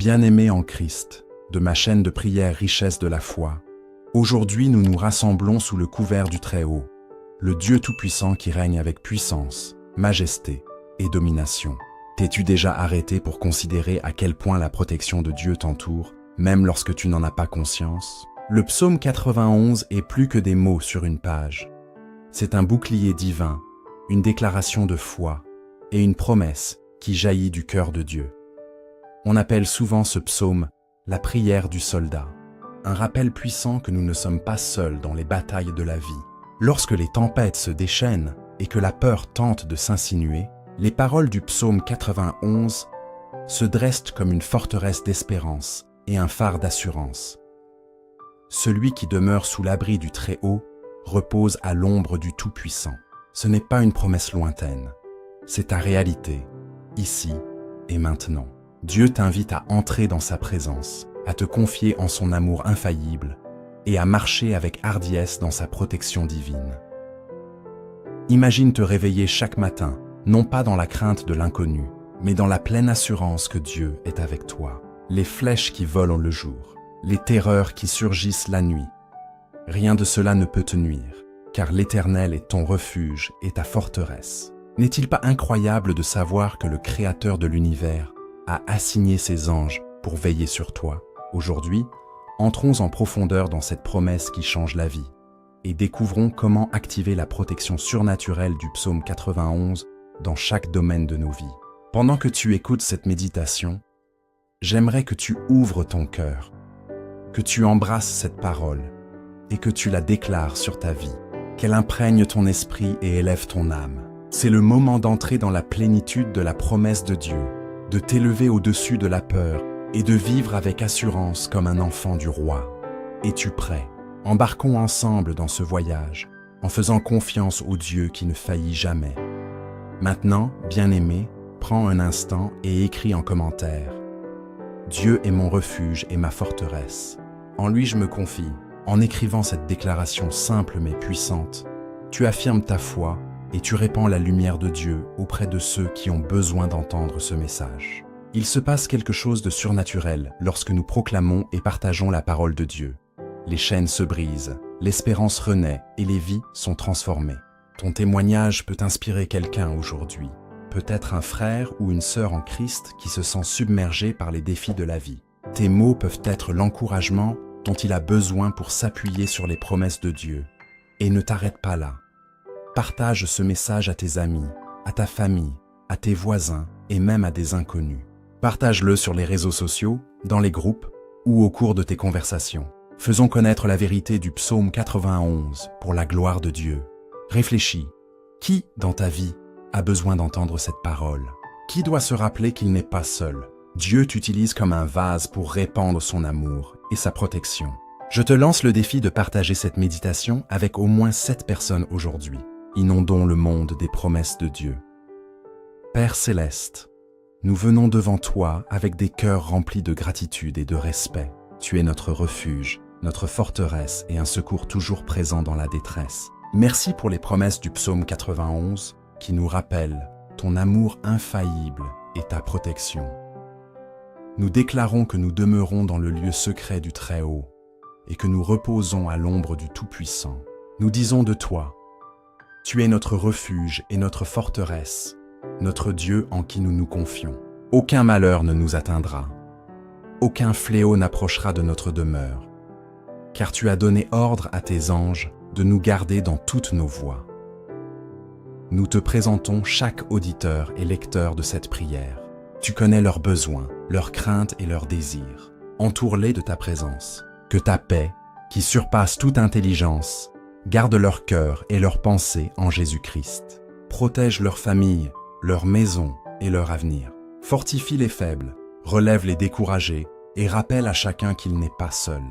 Bien-aimés en Christ, de ma chaîne de prière Richesse de la foi, aujourd'hui nous nous rassemblons sous le couvert du Très-Haut, le Dieu Tout-Puissant qui règne avec puissance, majesté et domination. T'es-tu déjà arrêté pour considérer à quel point la protection de Dieu t'entoure, même lorsque tu n'en as pas conscience? Le psaume 91 est plus que des mots sur une page. C'est un bouclier divin, une déclaration de foi et une promesse qui jaillit du cœur de Dieu. On appelle souvent ce psaume la prière du soldat, un rappel puissant que nous ne sommes pas seuls dans les batailles de la vie. Lorsque les tempêtes se déchaînent et que la peur tente de s'insinuer, les paroles du psaume 91 se dressent comme une forteresse d'espérance et un phare d'assurance. Celui qui demeure sous l'abri du Très-Haut repose à l'ombre du Tout-Puissant. Ce n'est pas une promesse lointaine, c'est ta réalité, ici et maintenant. Dieu t'invite à entrer dans sa présence, à te confier en son amour infaillible et à marcher avec hardiesse dans sa protection divine. Imagine te réveiller chaque matin, non pas dans la crainte de l'inconnu, mais dans la pleine assurance que Dieu est avec toi. Les flèches qui volent le jour, les terreurs qui surgissent la nuit. Rien de cela ne peut te nuire, car l'Éternel est ton refuge et ta forteresse. N'est-il pas incroyable de savoir que le Créateur de l'univers a assigné ses anges pour veiller sur toi? Aujourd'hui, entrons en profondeur dans cette promesse qui change la vie et découvrons comment activer la protection surnaturelle du psaume 91 dans chaque domaine de nos vies. Pendant que tu écoutes cette méditation, j'aimerais que tu ouvres ton cœur, que tu embrasses cette parole et que tu la déclares sur ta vie, qu'elle imprègne ton esprit et élève ton âme. C'est le moment d'entrer dans la plénitude de la promesse de Dieu, de t'élever au-dessus de la peur et de vivre avec assurance comme un enfant du roi. Es-tu prêt? Embarquons ensemble dans ce voyage, en faisant confiance au Dieu qui ne faillit jamais. Maintenant, bien-aimé, prends un instant et écris en commentaire. Dieu est mon refuge et ma forteresse. En lui je me confie. En écrivant cette déclaration simple mais puissante, tu affirmes ta foi et tu répands la lumière de Dieu auprès de ceux qui ont besoin d'entendre ce message. Il se passe quelque chose de surnaturel lorsque nous proclamons et partageons la parole de Dieu. Les chaînes se brisent, l'espérance renaît et les vies sont transformées. Ton témoignage peut inspirer quelqu'un aujourd'hui, peut-être un frère ou une sœur en Christ qui se sent submergé par les défis de la vie. Tes mots peuvent être l'encouragement dont il a besoin pour s'appuyer sur les promesses de Dieu. Et ne t'arrête pas là. Partage ce message à tes amis, à ta famille, à tes voisins et même à des inconnus. Partage-le sur les réseaux sociaux, dans les groupes ou au cours de tes conversations. Faisons connaître la vérité du psaume 91 pour la gloire de Dieu. Réfléchis. Qui, dans ta vie, a besoin d'entendre cette parole? Qui doit se rappeler qu'il n'est pas seul? Dieu t'utilise comme un vase pour répandre son amour et sa protection. Je te lance le défi de partager cette méditation avec au moins 7 personnes aujourd'hui. Inondons le monde des promesses de Dieu. Père céleste, nous venons devant toi avec des cœurs remplis de gratitude et de respect. Tu es notre refuge, notre forteresse et un secours toujours présent dans la détresse. Merci pour les promesses du psaume 91 qui nous rappellent ton amour infaillible et ta protection. Nous déclarons que nous demeurons dans le lieu secret du Très-Haut et que nous reposons à l'ombre du Tout-Puissant. Nous disons de toi, tu es notre refuge et notre forteresse, notre Dieu en qui nous nous confions. Aucun malheur ne nous atteindra, aucun fléau n'approchera de notre demeure, car tu as donné ordre à tes anges de nous garder dans toutes nos voies. Nous te présentons chaque auditeur et lecteur de cette prière. Tu connais leurs besoins, leurs craintes et leurs désirs. Entoure-les de ta présence. Que ta paix, qui surpasse toute intelligence, garde leur cœur et leurs pensées en Jésus-Christ. Protège leur famille, leur maison et leur avenir. Fortifie les faibles, relève les découragés et rappelle à chacun qu'il n'est pas seul.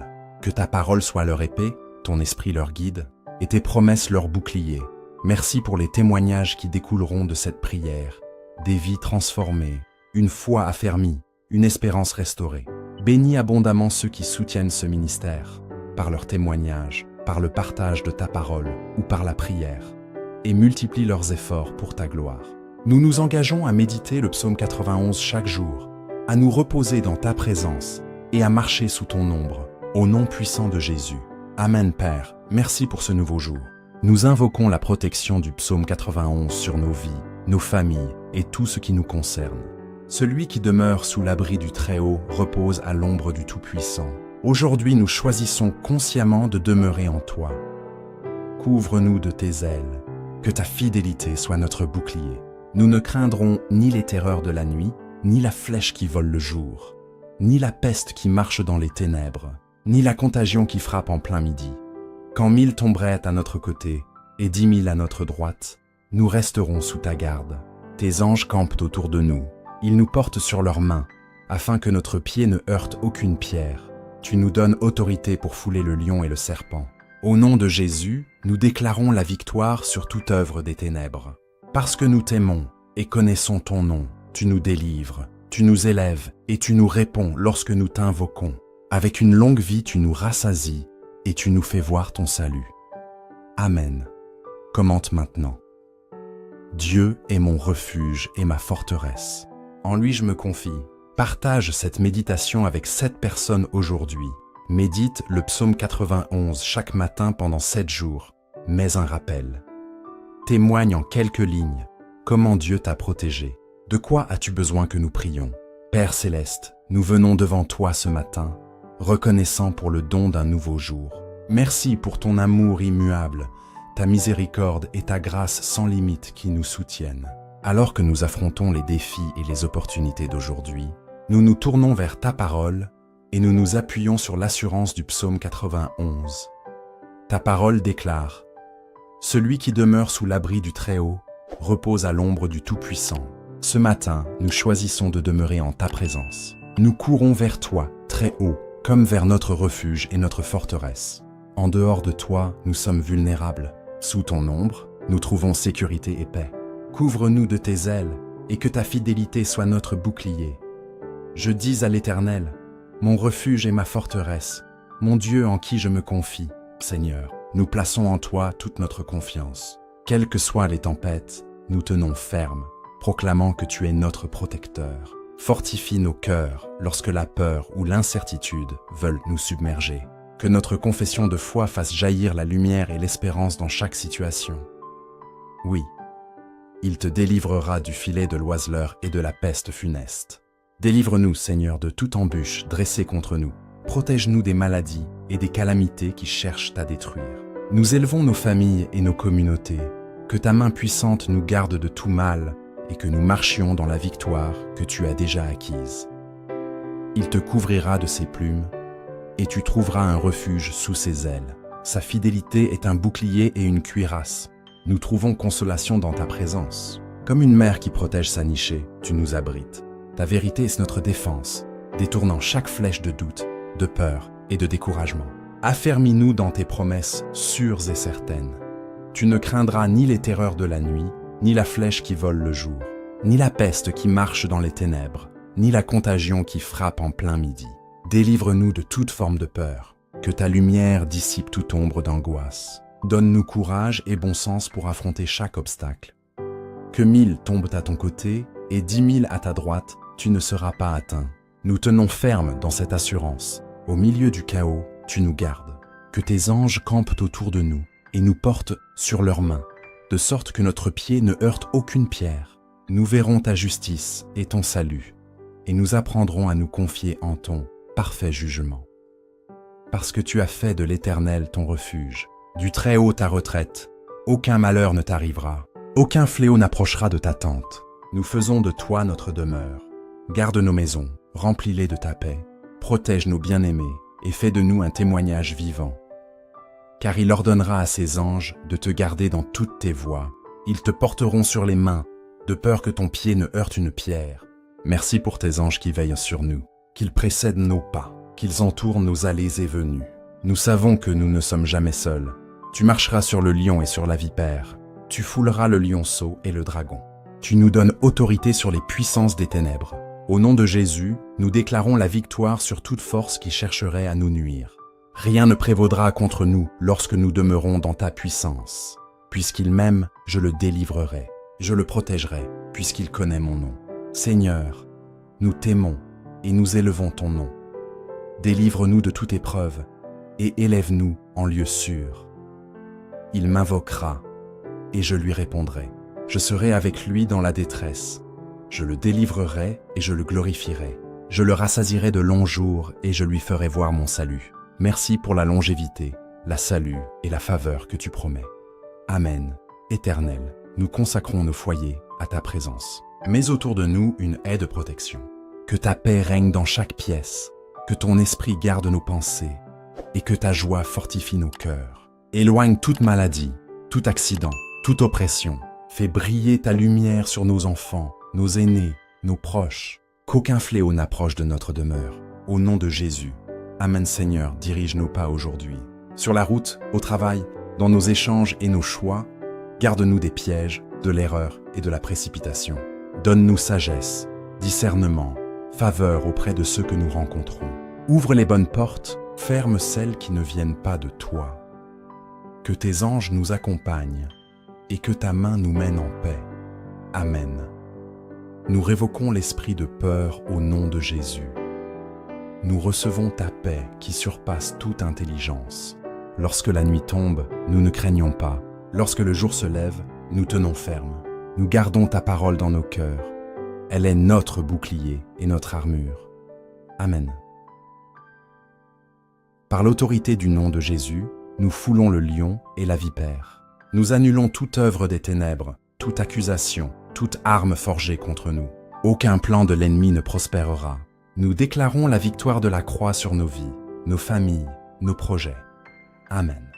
Que ta parole soit leur épée, ton esprit leur guide et tes promesses leur bouclier. Merci pour les témoignages qui découleront de cette prière, des vies transformées, une foi affermie, une espérance restaurée. Bénis abondamment ceux qui soutiennent ce ministère, par leur témoignage, par le partage de ta parole ou par la prière, et multiplie leurs efforts pour ta gloire. Nous nous engageons à méditer le psaume 91 chaque jour, à nous reposer dans ta présence et à marcher sous ton ombre, au nom puissant de Jésus. Amen Père, merci pour ce nouveau jour. Nous invoquons la protection du psaume 91 sur nos vies, nos familles et tout ce qui nous concerne. Celui qui demeure sous l'abri du Très-Haut repose à l'ombre du Tout-Puissant. Aujourd'hui, nous choisissons consciemment de demeurer en toi. Couvre-nous de tes ailes, que ta fidélité soit notre bouclier. Nous ne craindrons ni les terreurs de la nuit, ni la flèche qui vole le jour, ni la peste qui marche dans les ténèbres, ni la contagion qui frappe en plein midi. Quand 1000 tomberaient à notre côté et 10 000 à notre droite, nous resterons sous ta garde. Tes anges campent autour de nous. Ils nous portent sur leurs mains, afin que notre pied ne heurte aucune pierre. Tu nous donnes autorité pour fouler le lion et le serpent. Au nom de Jésus, nous déclarons la victoire sur toute œuvre des ténèbres. Parce que nous t'aimons et connaissons ton nom, tu nous délivres, tu nous élèves et tu nous réponds lorsque nous t'invoquons. Avec une longue vie, tu nous rassasies et tu nous fais voir ton salut. Amen. Commente maintenant. Dieu est mon refuge et ma forteresse. En lui je me confie. Partage cette méditation avec 7 personnes aujourd'hui. Médite le psaume 91 chaque matin pendant 7 jours. Mets un rappel. Témoigne en quelques lignes comment Dieu t'a protégé. De quoi as-tu besoin que nous prions? Père céleste, nous venons devant toi ce matin, reconnaissant pour le don d'un nouveau jour. Merci pour ton amour immuable, ta miséricorde et ta grâce sans limite qui nous soutiennent. Alors que nous affrontons les défis et les opportunités d'aujourd'hui, nous nous tournons vers ta parole et nous nous appuyons sur l'assurance du psaume 91. Ta parole déclare « Celui qui demeure sous l'abri du Très-Haut repose à l'ombre du Tout-Puissant. » Ce matin, nous choisissons de demeurer en ta présence. Nous courons vers toi, très haut, comme vers notre refuge et notre forteresse. En dehors de toi, nous sommes vulnérables. Sous ton ombre, nous trouvons sécurité et paix. Couvre-nous de tes ailes et que ta fidélité soit notre bouclier. Je dis à l'Éternel, mon refuge et ma forteresse, mon Dieu en qui je me confie. Seigneur, nous plaçons en toi toute notre confiance. Quelles que soient les tempêtes, nous tenons ferme, proclamant que tu es notre protecteur. Fortifie nos cœurs lorsque la peur ou l'incertitude veulent nous submerger. Que notre confession de foi fasse jaillir la lumière et l'espérance dans chaque situation. Oui, il te délivrera du filet de l'oiseleur et de la peste funeste. Délivre-nous, Seigneur, de toute embûche dressée contre nous. Protège-nous des maladies et des calamités qui cherchent à détruire. Nous élevons nos familles et nos communautés. Que ta main puissante nous garde de tout mal et que nous marchions dans la victoire que tu as déjà acquise. Il te couvrira de ses plumes et tu trouveras un refuge sous ses ailes. Sa fidélité est un bouclier et une cuirasse. Nous trouvons consolation dans ta présence. Comme une mère qui protège sa nichée, tu nous abrites. Ta vérité est notre défense, détournant chaque flèche de doute, de peur et de découragement. Affermis-nous dans tes promesses sûres et certaines. Tu ne craindras ni les terreurs de la nuit, ni la flèche qui vole le jour, ni la peste qui marche dans les ténèbres, ni la contagion qui frappe en plein midi. Délivre-nous de toute forme de peur, que ta lumière dissipe toute ombre d'angoisse. Donne-nous courage et bon sens pour affronter chaque obstacle. Que 1000 tombent à ton côté et 10 000 à ta droite, tu ne seras pas atteint. Nous tenons ferme dans cette assurance. Au milieu du chaos, tu nous gardes. Que tes anges campent autour de nous et nous portent sur leurs mains, de sorte que notre pied ne heurte aucune pierre. Nous verrons ta justice et ton salut, et nous apprendrons à nous confier en ton parfait jugement. Parce que tu as fait de l'Éternel ton refuge, du Très-Haut ta retraite, aucun malheur ne t'arrivera, aucun fléau n'approchera de ta tente. Nous faisons de toi notre demeure. Garde nos maisons, remplis-les de ta paix, protège nos bien-aimés et fais de nous un témoignage vivant. Car il ordonnera à ses anges de te garder dans toutes tes voies. Ils te porteront sur les mains, de peur que ton pied ne heurte une pierre. Merci pour tes anges qui veillent sur nous, qu'ils précèdent nos pas, qu'ils entourent nos allées et venues. Nous savons que nous ne sommes jamais seuls. Tu marcheras sur le lion et sur la vipère. Tu fouleras le lionceau et le dragon. Tu nous donnes autorité sur les puissances des ténèbres. Au nom de Jésus, nous déclarons la victoire sur toute force qui chercherait à nous nuire. Rien ne prévaudra contre nous lorsque nous demeurons dans ta puissance. Puisqu'il m'aime, je le délivrerai. Je le protégerai, puisqu'il connaît mon nom. Seigneur, nous t'aimons et nous élevons ton nom. Délivre-nous de toute épreuve, et élève-nous en lieu sûr. Il m'invoquera, et je lui répondrai. Je serai avec lui dans la détresse. Je le délivrerai et je le glorifierai. Je le rassasierai de longs jours et je lui ferai voir mon salut. Merci pour la longévité, la salut et la faveur que tu promets. Amen. Éternel, nous consacrons nos foyers à ta présence. Mets autour de nous une haie de protection. Que ta paix règne dans chaque pièce, que ton esprit garde nos pensées et que ta joie fortifie nos cœurs. Éloigne toute maladie, tout accident, toute oppression. Fais briller ta lumière sur nos enfants, nos aînés, nos proches. Qu'aucun fléau n'approche de notre demeure. Au nom de Jésus. Amen. Seigneur, dirige nos pas aujourd'hui. Sur la route, au travail, dans nos échanges et nos choix, garde-nous des pièges, de l'erreur et de la précipitation. Donne-nous sagesse, discernement, faveur auprès de ceux que nous rencontrons. Ouvre les bonnes portes, ferme celles qui ne viennent pas de toi. Que tes anges nous accompagnent et que ta main nous mène en paix. Amen. Nous révoquons l'esprit de peur au nom de Jésus. Nous recevons ta paix qui surpasse toute intelligence. Lorsque la nuit tombe, nous ne craignons pas. Lorsque le jour se lève, nous tenons ferme. Nous gardons ta parole dans nos cœurs. Elle est notre bouclier et notre armure. Amen. Par l'autorité du nom de Jésus, nous foulons le lion et la vipère. Nous annulons toute œuvre des ténèbres, toute accusation, toute arme forgée contre nous. Aucun plan de l'ennemi ne prospérera. Nous déclarons la victoire de la croix sur nos vies, nos familles, nos projets. Amen.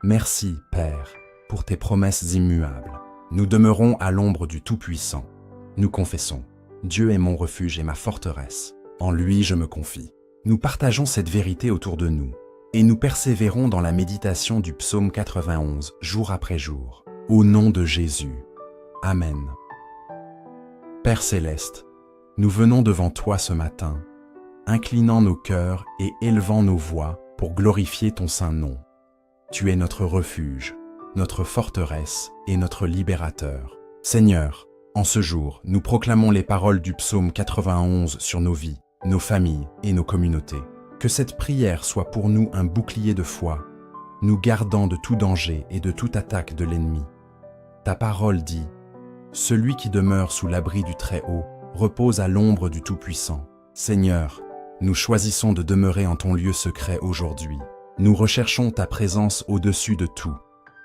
Merci, Père, pour tes promesses immuables. Nous demeurons à l'ombre du Tout-Puissant. Nous confessons, Dieu est mon refuge et ma forteresse. En lui je me confie. Nous partageons cette vérité autour de nous et nous persévérons dans la méditation du psaume 91, jour après jour. Au nom de Jésus. Amen. Père céleste, nous venons devant toi ce matin, inclinant nos cœurs et élevant nos voix pour glorifier ton saint nom. Tu es notre refuge, notre forteresse et notre libérateur. Seigneur, en ce jour, nous proclamons les paroles du psaume 91 sur nos vies, nos familles et nos communautés. Que cette prière soit pour nous un bouclier de foi, nous gardant de tout danger et de toute attaque de l'ennemi. Ta parole dit, « Celui qui demeure sous l'abri du Très-Haut repose à l'ombre du Tout-Puissant. » Seigneur, nous choisissons de demeurer en ton lieu secret aujourd'hui. Nous recherchons ta présence au-dessus de tout.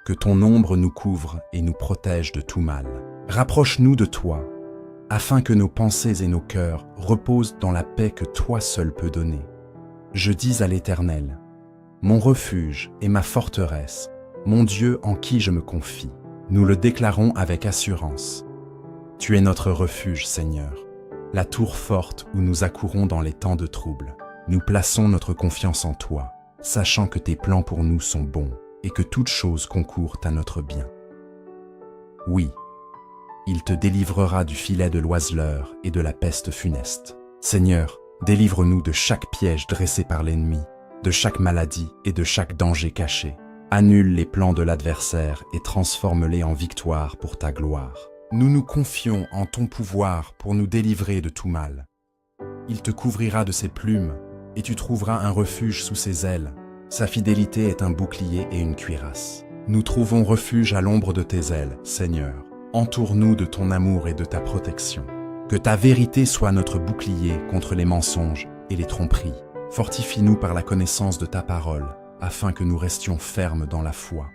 Que ton ombre nous couvre et nous protège de tout mal. Rapproche-nous de toi, afin que nos pensées et nos cœurs reposent dans la paix que toi seul peux donner. Je dis à l'Éternel, mon refuge et ma forteresse, mon Dieu en qui je me confie. Nous le déclarons avec assurance. Tu es notre refuge, Seigneur, la tour forte où nous accourons dans les temps de trouble. Nous plaçons notre confiance en toi, sachant que tes plans pour nous sont bons et que toute chose concourt à notre bien. Oui, il te délivrera du filet de l'oiseleur et de la peste funeste. Seigneur, délivre-nous de chaque piège dressé par l'ennemi, de chaque maladie et de chaque danger caché. Annule les plans de l'adversaire et transforme-les en victoire pour ta gloire. Nous nous confions en ton pouvoir pour nous délivrer de tout mal. Il te couvrira de ses plumes et tu trouveras un refuge sous ses ailes. Sa fidélité est un bouclier et une cuirasse. Nous trouvons refuge à l'ombre de tes ailes, Seigneur. Entoure-nous de ton amour et de ta protection. Que ta vérité soit notre bouclier contre les mensonges et les tromperies. Fortifie-nous par la connaissance de ta parole, afin que nous restions fermes dans la foi.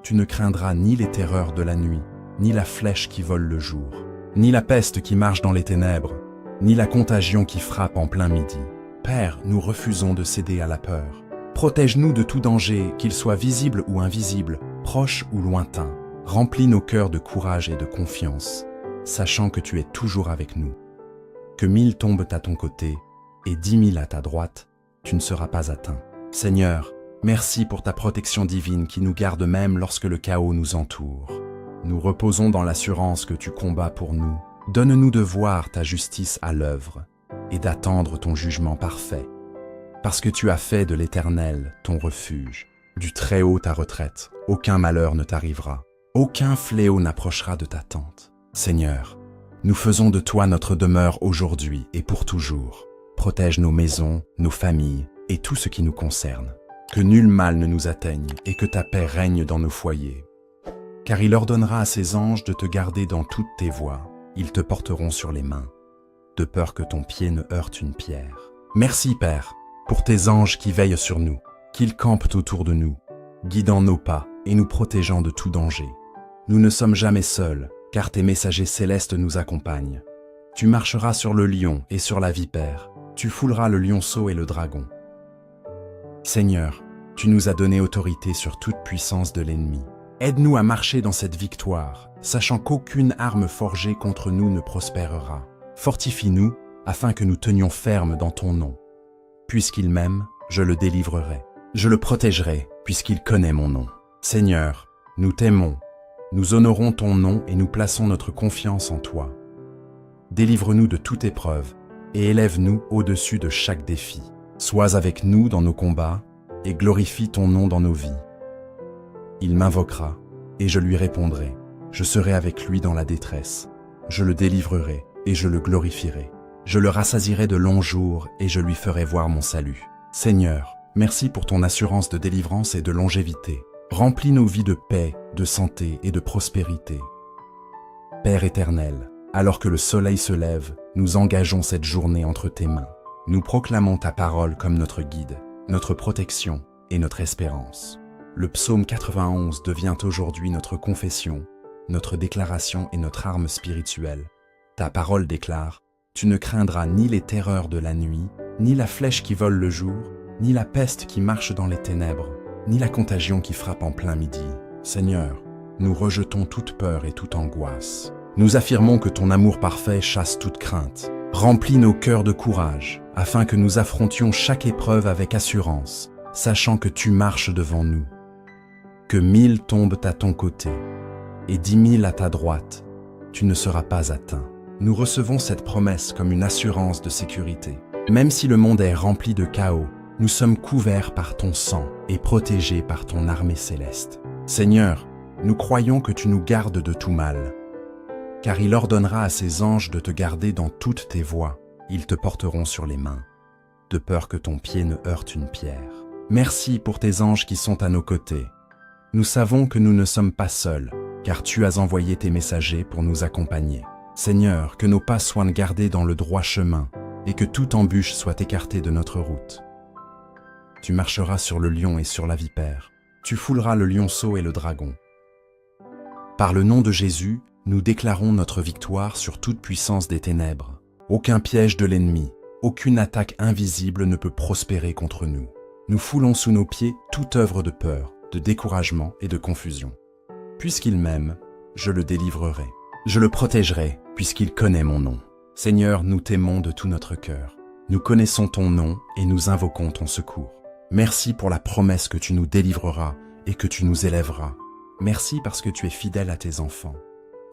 Tu ne craindras ni les terreurs de la nuit, ni la flèche qui vole le jour, ni la peste qui marche dans les ténèbres, ni la contagion qui frappe en plein midi. Père, nous refusons de céder à la peur. Protège-nous de tout danger, qu'il soit visible ou invisible, proche ou lointain. Remplis nos cœurs de courage et de confiance, sachant que tu es toujours avec nous. Que 1000 tombent à ton côté et 10 000 à ta droite, tu ne seras pas atteint. Seigneur, merci pour ta protection divine qui nous garde même lorsque le chaos nous entoure. Nous reposons dans l'assurance que tu combats pour nous. Donne-nous de voir ta justice à l'œuvre et d'attendre ton jugement parfait. Parce que tu as fait de l'Éternel ton refuge, du Très-Haut ta retraite, aucun malheur ne t'arrivera. Aucun fléau n'approchera de ta tente. Seigneur, Nous faisons de toi notre demeure aujourd'hui et pour toujours. Protège nos maisons, nos familles et tout ce qui nous concerne. Que nul mal ne nous atteigne et que ta paix règne dans nos foyers. Car il ordonnera à ses anges de te garder dans toutes tes voies. Ils te porteront sur les mains, de peur que ton pied ne heurte une pierre. Merci, Père, pour tes anges qui veillent sur nous, qu'ils campent autour de nous, guidant nos pas et nous protégeant de tout danger. Nous ne sommes jamais seuls, car tes messagers célestes nous accompagnent. Tu marcheras sur le lion et sur la vipère, tu fouleras le lionceau et le dragon. Seigneur, tu nous as donné autorité sur toute puissance de l'ennemi. Aide-nous à marcher dans cette victoire, sachant qu'aucune arme forgée contre nous ne prospérera. Fortifie-nous, afin que nous tenions ferme dans ton nom. Puisqu'il m'aime, je le délivrerai. Je le protégerai, puisqu'il connaît mon nom. Seigneur, nous t'aimons, nous honorons ton nom et nous plaçons notre confiance en toi. Délivre-nous de toute épreuve et élève-nous au-dessus de chaque défi. Sois avec nous dans nos combats et glorifie ton nom dans nos vies. Il m'invoquera et je lui répondrai. Je serai avec lui dans la détresse. Je le délivrerai et je le glorifierai. Je le rassasierai de longs jours et je lui ferai voir mon salut. Seigneur, merci pour ton assurance de délivrance et de longévité. Remplis nos vies de paix, de santé et de prospérité. Père éternel, alors que le soleil se lève, nous engageons cette journée entre tes mains. Nous proclamons ta parole comme notre guide, notre protection et notre espérance. Le psaume 91 devient aujourd'hui notre confession, notre déclaration et notre arme spirituelle. Ta parole déclare: tu ne craindras ni les terreurs de la nuit, ni la flèche qui vole le jour, ni la peste qui marche dans les ténèbres, ni la contagion qui frappe en plein midi. Seigneur, nous rejetons toute peur et toute angoisse. Nous affirmons que ton amour parfait chasse toute crainte. Remplis nos cœurs de courage, afin que nous affrontions chaque épreuve avec assurance, sachant que tu marches devant nous. Que 1000 tombent à ton côté, et 10 000 à ta droite, tu ne seras pas atteint. Nous recevons cette promesse comme une assurance de sécurité. Même si le monde est rempli de chaos, nous sommes couverts par ton sang et protégés par ton armée céleste. Seigneur, nous croyons que tu nous gardes de tout mal, car il ordonnera à ses anges de te garder dans toutes tes voies. Ils te porteront sur les mains, de peur que ton pied ne heurte une pierre. Merci pour tes anges qui sont à nos côtés. Nous savons que nous ne sommes pas seuls, car tu as envoyé tes messagers pour nous accompagner. Seigneur, que nos pas soient gardés dans le droit chemin, et que toute embûche soit écartée de notre route. Tu marcheras sur le lion et sur la vipère. Tu fouleras le lionceau et le dragon. Par le nom de Jésus, nous déclarons notre victoire sur toute puissance des ténèbres. Aucun piège de l'ennemi, aucune attaque invisible ne peut prospérer contre nous. Nous foulons sous nos pieds toute œuvre de peur, de découragement et de confusion. Puisqu'il m'aime, je le délivrerai. Je le protégerai, puisqu'il connaît mon nom. Seigneur, nous t'aimons de tout notre cœur. Nous connaissons ton nom et nous invoquons ton secours. Merci pour la promesse que tu nous délivreras et que tu nous élèveras. Merci parce que tu es fidèle à tes enfants.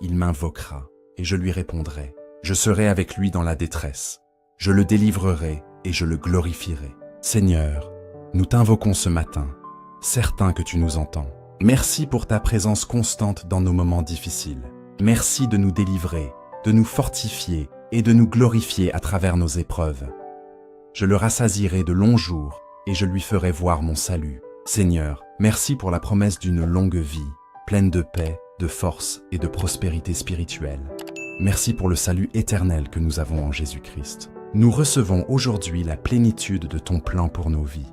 Il m'invoquera et je lui répondrai. Je serai avec lui dans la détresse. Je le délivrerai et je le glorifierai. Seigneur, nous t'invoquons ce matin, certains que tu nous entends. Merci pour ta présence constante dans nos moments difficiles. Merci de nous délivrer, de nous fortifier et de nous glorifier à travers nos épreuves. Je le rassasierai de longs jours et je lui ferai voir mon salut. Seigneur, merci pour la promesse d'une longue vie, pleine de paix, de force et de prospérité spirituelle. Merci pour le salut éternel que nous avons en Jésus-Christ. Nous recevons aujourd'hui la plénitude de ton plan pour nos vies.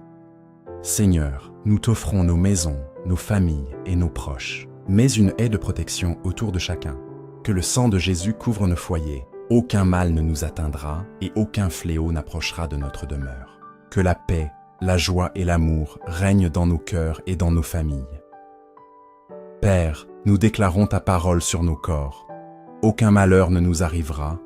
Seigneur, nous t'offrons nos maisons, nos familles et nos proches. Mets une haie de protection autour de chacun. Que le sang de Jésus couvre nos foyers. Aucun mal ne nous atteindra et aucun fléau n'approchera de notre demeure. Que la paix, la joie et l'amour règnent dans nos cœurs et dans nos familles. Père, nous déclarons ta parole sur nos corps. Aucun malheur ne nous arrivera,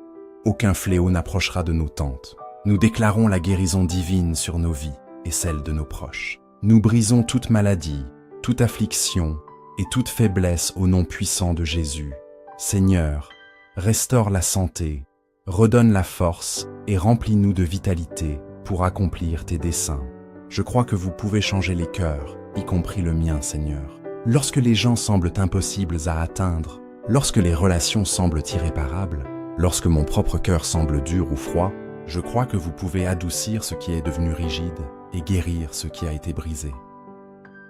aucun fléau n'approchera de nos tentes. Nous déclarons la guérison divine sur nos vies et celle de nos proches. Nous brisons toute maladie, toute affliction et toute faiblesse au nom puissant de Jésus. Seigneur, restaure la santé, redonne la force et remplis-nous de vitalité pour accomplir tes desseins. Je crois que vous pouvez changer les cœurs, y compris le mien, Seigneur. Lorsque les gens semblent impossibles à atteindre, lorsque les relations semblent irréparables, Lorsque mon propre cœur semble dur ou froid, je crois que vous pouvez adoucir ce qui est devenu rigide et guérir ce qui a été brisé.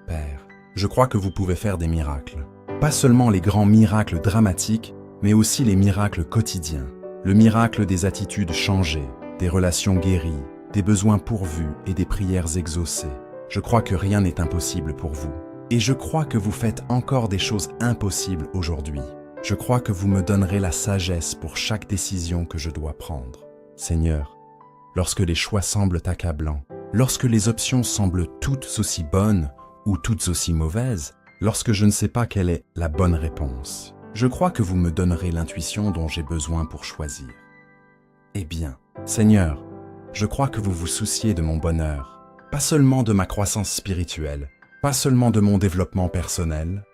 Père, je crois que vous pouvez faire des miracles. Pas seulement les grands miracles dramatiques, mais aussi les miracles quotidiens. Le miracle des attitudes changées, des relations guéries, des besoins pourvus et des prières exaucées. Je crois que rien n'est impossible pour vous. Et je crois que vous faites encore des choses impossibles aujourd'hui. Je crois que vous me donnerez la sagesse pour chaque décision que je dois prendre. Seigneur, lorsque les choix semblent accablants, lorsque les options semblent toutes aussi bonnes ou toutes aussi mauvaises, lorsque je ne sais pas quelle est la bonne réponse, je crois que vous me donnerez l'intuition dont j'ai besoin pour choisir. Eh bien, Seigneur, je crois que vous vous souciez de mon bonheur, pas seulement de ma croissance spirituelle, pas seulement de mon développement personnel,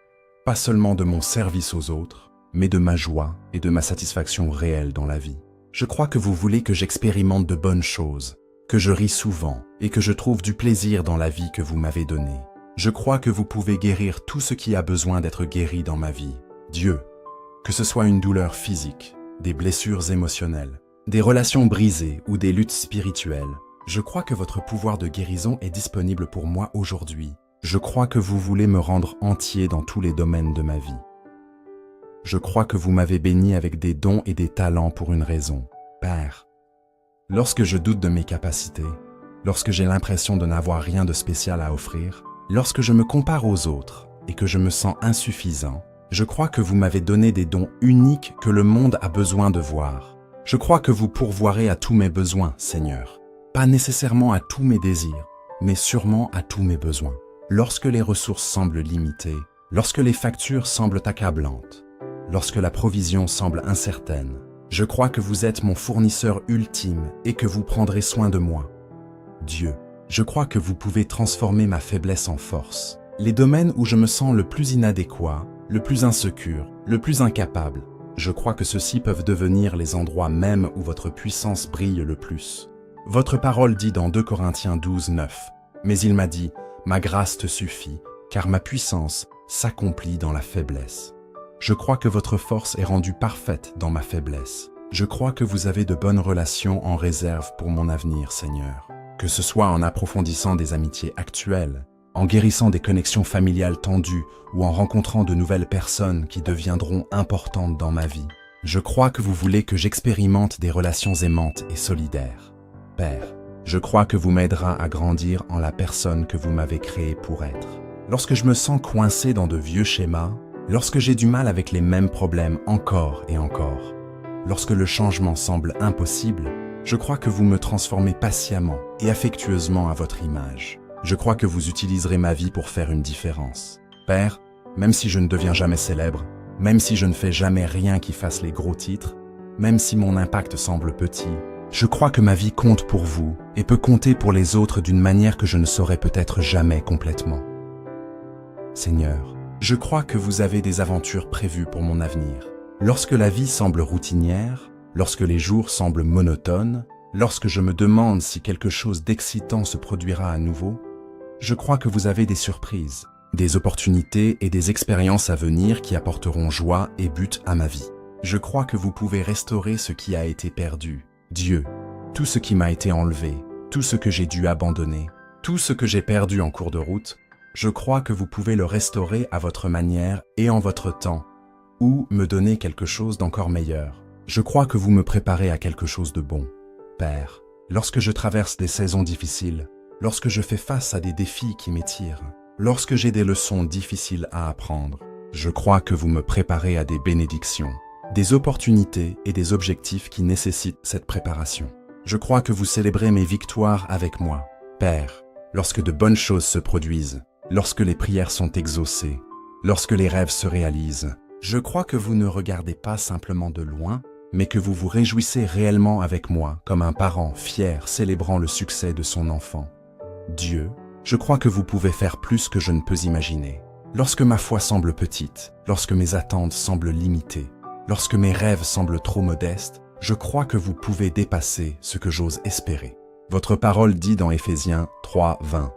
pas seulement de mon service aux autres, mais de ma joie et de ma satisfaction réelle dans la vie. Je crois que vous voulez que j'expérimente de bonnes choses, que je ris souvent et que je trouve du plaisir dans la vie que vous m'avez donnée. Je crois que vous pouvez guérir tout ce qui a besoin d'être guéri dans ma vie. Dieu, que ce soit une douleur physique, des blessures émotionnelles, des relations brisées ou des luttes spirituelles, je crois que votre pouvoir de guérison est disponible pour moi aujourd'hui. Je crois que vous voulez me rendre entier dans tous les domaines de ma vie. Je crois que vous m'avez béni avec des dons et des talents pour une raison. Père, lorsque je doute de mes capacités, lorsque j'ai l'impression de n'avoir rien de spécial à offrir, lorsque je me compare aux autres et que je me sens insuffisant, je crois que vous m'avez donné des dons uniques que le monde a besoin de voir. Je crois que vous pourvoirez à tous mes besoins, Seigneur. Pas nécessairement à tous mes désirs, mais sûrement à tous mes besoins. Lorsque les ressources semblent limitées, lorsque les factures semblent accablantes, lorsque la provision semble incertaine, je crois que vous êtes mon fournisseur ultime et que vous prendrez soin de moi. Dieu, je crois que vous pouvez transformer ma faiblesse en force. Les domaines où je me sens le plus inadéquat, le plus insécure, le plus incapable, je crois que ceux-ci peuvent devenir les endroits mêmes où votre puissance brille le plus. Votre parole dit dans 2 Corinthiens 12, 9, « Mais il m'a dit, ma grâce te suffit, car ma puissance s'accomplit dans la faiblesse. » Je crois que votre force est rendue parfaite dans ma faiblesse. Je crois que vous avez de bonnes relations en réserve pour mon avenir, Seigneur. Que ce soit en approfondissant des amitiés actuelles, en guérissant des connexions familiales tendues ou en rencontrant de nouvelles personnes qui deviendront importantes dans ma vie. Je crois que vous voulez que j'expérimente des relations aimantes et solidaires. Père, je crois que vous m'aiderez à grandir en la personne que vous m'avez créée pour être. Lorsque je me sens coincé dans de vieux schémas, lorsque j'ai du mal avec les mêmes problèmes encore et encore, lorsque le changement semble impossible, je crois que vous me transformez patiemment et affectueusement à votre image. Je crois que vous utiliserez ma vie pour faire une différence. Père, même si je ne deviens jamais célèbre, même si je ne fais jamais rien qui fasse les gros titres, même si mon impact semble petit, je crois que ma vie compte pour vous et peut compter pour les autres d'une manière que je ne saurais peut-être jamais complètement. Seigneur, je crois que vous avez des aventures prévues pour mon avenir. Lorsque la vie semble routinière, lorsque les jours semblent monotones, lorsque je me demande si quelque chose d'excitant se produira à nouveau, je crois que vous avez des surprises, des opportunités et des expériences à venir qui apporteront joie et but à ma vie. Je crois que vous pouvez restaurer ce qui a été perdu. Dieu, tout ce qui m'a été enlevé, tout ce que j'ai dû abandonner, tout ce que j'ai perdu en cours de route, je crois que vous pouvez le restaurer à votre manière et en votre temps, ou me donner quelque chose d'encore meilleur. Je crois que vous me préparez à quelque chose de bon. Père, lorsque je traverse des saisons difficiles, lorsque je fais face à des défis qui m'étirent, lorsque j'ai des leçons difficiles à apprendre, je crois que vous me préparez à des bénédictions, des opportunités et des objectifs qui nécessitent cette préparation. Je crois que vous célébrez mes victoires avec moi. Père, lorsque de bonnes choses se produisent, lorsque les prières sont exaucées, lorsque les rêves se réalisent, je crois que vous ne regardez pas simplement de loin, mais que vous vous réjouissez réellement avec moi comme un parent fier célébrant le succès de son enfant. Dieu, je crois que vous pouvez faire plus que je ne peux imaginer. Lorsque ma foi semble petite, lorsque mes attentes semblent limitées, lorsque mes rêves semblent trop modestes, je crois que vous pouvez dépasser ce que j'ose espérer. Votre parole dit dans Éphésiens 3, 20.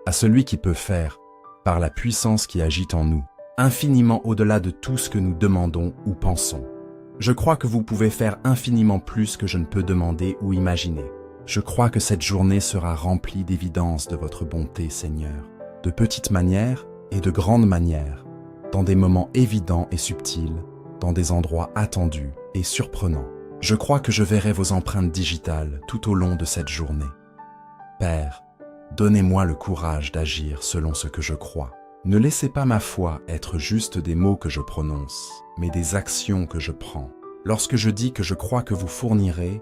À celui qui peut faire, par la puissance qui agit en nous, infiniment au-delà de tout ce que nous demandons ou pensons. Je crois que vous pouvez faire infiniment plus que je ne peux demander ou imaginer. Je crois que cette journée sera remplie d'évidence de votre bonté, Seigneur, de petites manières et de grandes manières, dans des moments évidents et subtils, dans des endroits attendus et surprenants. Je crois que je verrai vos empreintes digitales tout au long de cette journée. Père, donnez-moi le courage d'agir selon ce que je crois. Ne laissez pas ma foi être juste des mots que je prononce, mais des actions que je prends. Lorsque je dis que je crois que vous fournirez,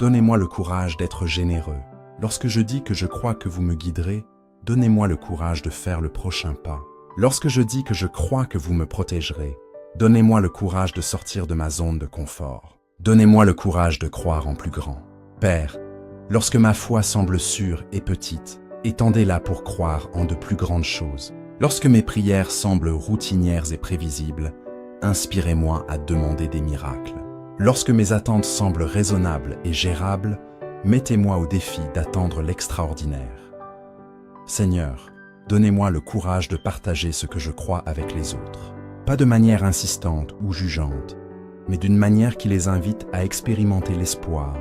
donnez-moi le courage d'être généreux. Lorsque je dis que je crois que vous me guiderez, donnez-moi le courage de faire le prochain pas. Lorsque je dis que je crois que vous me protégerez, donnez-moi le courage de sortir de ma zone de confort. Donnez-moi le courage de croire en plus grand. Père, lorsque ma foi semble sûre et petite, étendez-la pour croire en de plus grandes choses. Lorsque mes prières semblent routinières et prévisibles, inspirez-moi à demander des miracles. Lorsque mes attentes semblent raisonnables et gérables, mettez-moi au défi d'attendre l'extraordinaire. Seigneur, donnez-moi le courage de partager ce que je crois avec les autres. Pas de manière insistante ou jugeante, mais d'une manière qui les invite à expérimenter l'espoir,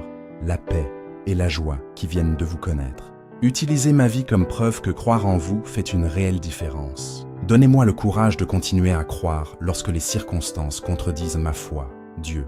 la paix et la joie qui viennent de vous connaître. Utilisez ma vie comme preuve que croire en vous fait une réelle différence. Donnez-moi le courage de continuer à croire lorsque les circonstances contredisent ma foi, Dieu.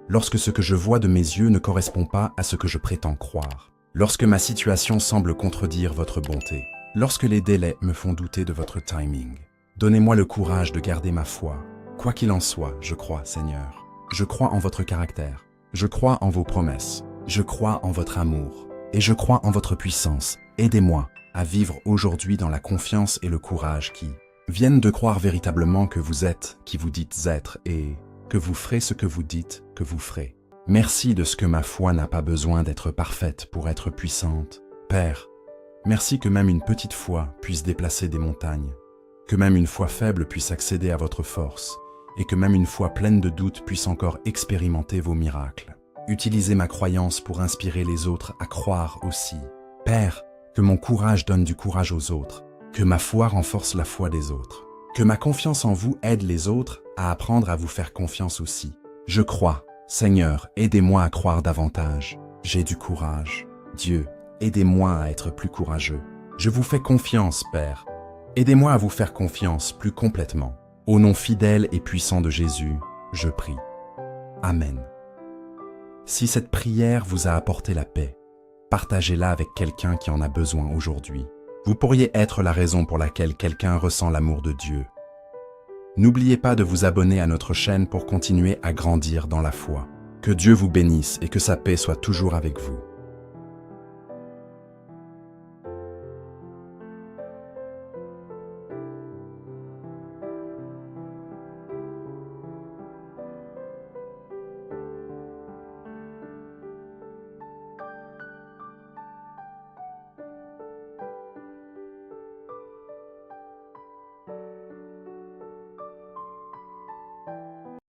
Lorsque ce que je vois de mes yeux ne correspond pas à ce que je prétends croire. Lorsque ma situation semble contredire votre bonté. Lorsque les délais me font douter de votre timing. Donnez-moi le courage de garder ma foi. Quoi qu'il en soit, je crois, Seigneur. Je crois en votre caractère. Je crois en vos promesses. Je crois en votre amour. Et je crois en votre puissance. Aidez-moi à vivre aujourd'hui dans la confiance et le courage qui viennent de croire véritablement que vous êtes qui vous dites être et que vous ferez ce que vous dites que vous ferez. Merci de ce que ma foi n'a pas besoin d'être parfaite pour être puissante. Père, merci que même une petite foi puisse déplacer des montagnes, que même une foi faible puisse accéder à votre force et que même une foi pleine de doutes puisse encore expérimenter vos miracles. Utilisez ma croyance pour inspirer les autres à croire aussi. Père, que mon courage donne du courage aux autres, que ma foi renforce la foi des autres, que ma confiance en vous aide les autres à apprendre à vous faire confiance aussi. Je crois, Seigneur, aidez-moi à croire davantage. J'ai du courage. Dieu, aidez-moi à être plus courageux. Je vous fais confiance, Père. Aidez-moi à vous faire confiance plus complètement. Au nom fidèle et puissant de Jésus, je prie. Amen. Si cette prière vous a apporté la paix, partagez-la avec quelqu'un qui en a besoin aujourd'hui. Vous pourriez être la raison pour laquelle quelqu'un ressent l'amour de Dieu. N'oubliez pas de vous abonner à notre chaîne pour continuer à grandir dans la foi. Que Dieu vous bénisse et que sa paix soit toujours avec vous.